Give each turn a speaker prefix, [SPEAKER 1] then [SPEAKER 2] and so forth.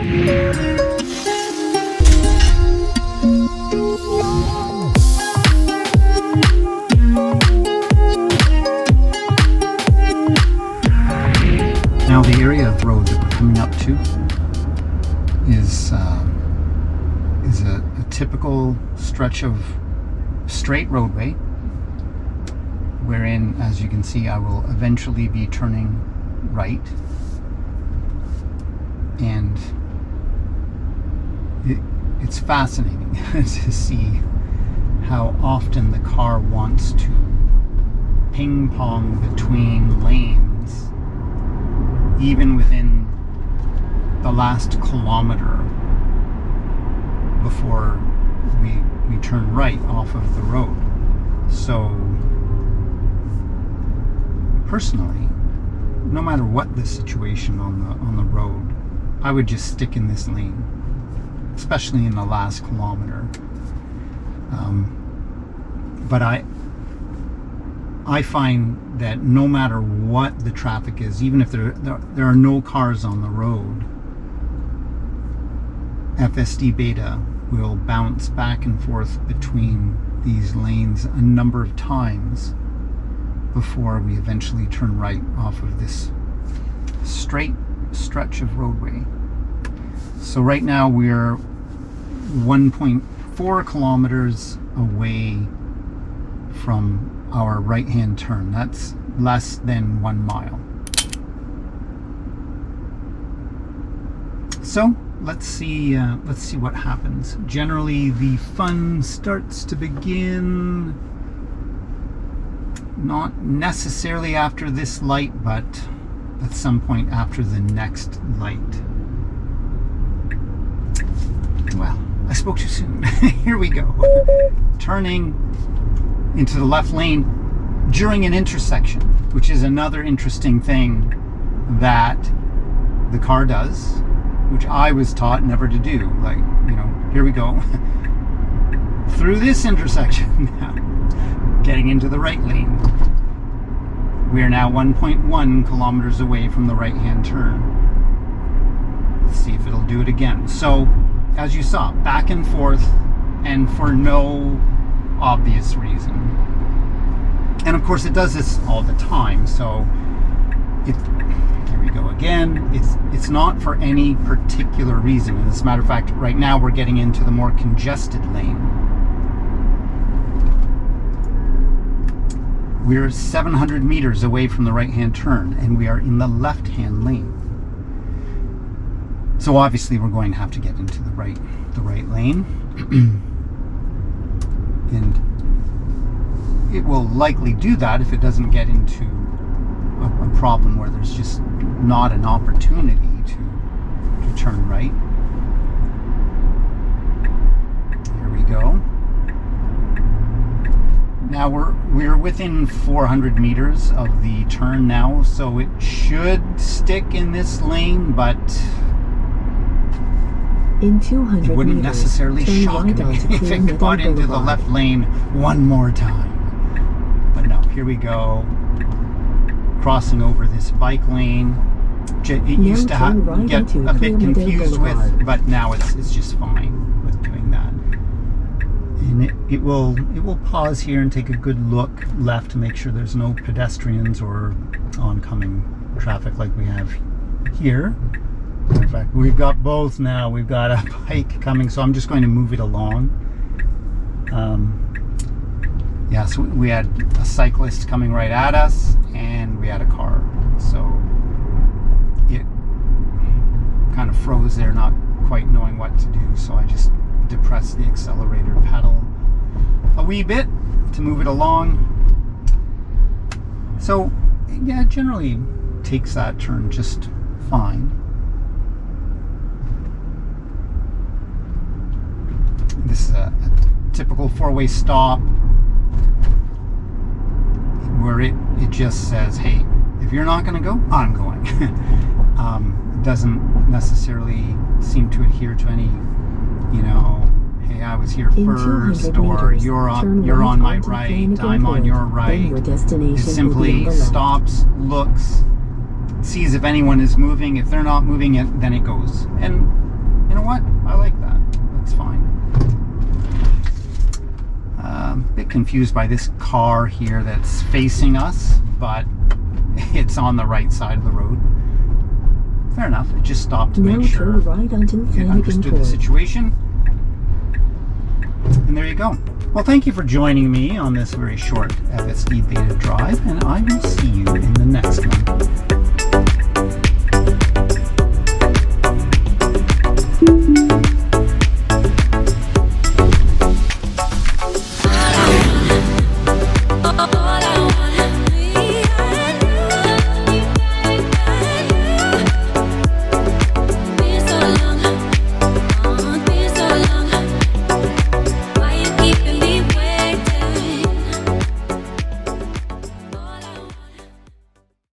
[SPEAKER 1] Now the area of road that we're coming up to is a typical stretch of straight roadway, wherein, as you can see, I will eventually be turning right, and it's fascinating to see how often the car wants to ping pong between lanes, even within the last kilometer before we turn right off of the road. So personally, no matter what the situation on the road, I would just stick in this lane, especially in the last kilometer. But I find that no matter what the traffic is, even if there are no cars on the road, FSD Beta will bounce back and forth between these lanes a number of times before we eventually turn right off of this straight stretch of roadway. So right now we're 1.4 kilometers away from our right-hand turn. That's less than 1 mile. So let's see what happens. Generally, the fun starts to begin not necessarily after this light, but at some point after the next light. Well, I spoke too soon. Here we go. Turning into the left lane during an intersection, which is another interesting thing that the car does, which I was taught never to do. Like, you know, here we go. Through this intersection now, getting into the right lane. We are now 1.1 kilometers away from the right-hand turn. Let's see if it'll do it again. So, as you saw, back and forth, and for no obvious reason. And of course it does this all the time, so here we go again. It's not for any particular reason. And as a matter of fact, right now we're getting into the more congested lane. We're 700 meters away from the right-hand turn, and we are in the left-hand lane. So obviously we're going to have to get into the right lane. And it will likely do that if it doesn't get into a problem where there's just not an opportunity to turn right. Here we go. Now we're within 400 meters of the turn now, so it should stick in this lane, but
[SPEAKER 2] in 200
[SPEAKER 1] it wouldn't
[SPEAKER 2] meters,
[SPEAKER 1] necessarily shock me if it got into the left lane one more time. But no, here we go. Crossing over this bike lane. It used to get a bit confused with, but now it's just fine with doing that. And it will pause here and take a good look left to make sure there's no pedestrians or oncoming traffic like we have here. In fact, we've got both now. We've got a bike coming, so I'm just going to move it along. Yeah, so we had a cyclist coming right at us, and we had a car. So it kind of froze there, not quite knowing what to do. So I just depressed the accelerator pedal a wee bit to move it along. So yeah, it generally takes that turn just fine. This is a typical four-way stop where it just says, hey, if you're not going to go, I'm going. It doesn't necessarily seem to adhere to any, you know, hey, I was here first, or
[SPEAKER 2] meters,
[SPEAKER 1] you're on my right, I'm on your right. It simply stops, looks, sees if anyone is moving. If they're not moving, then it goes. And know what? I like that. That's fine. A bit confused by this car here that's facing us, but it's on the right side of the road. Fair enough. It just stopped to make sure
[SPEAKER 2] right onto
[SPEAKER 1] it understood the situation. And there you go. Well, thank you for joining me on this very short FSD Beta drive, and I will see you in the next one.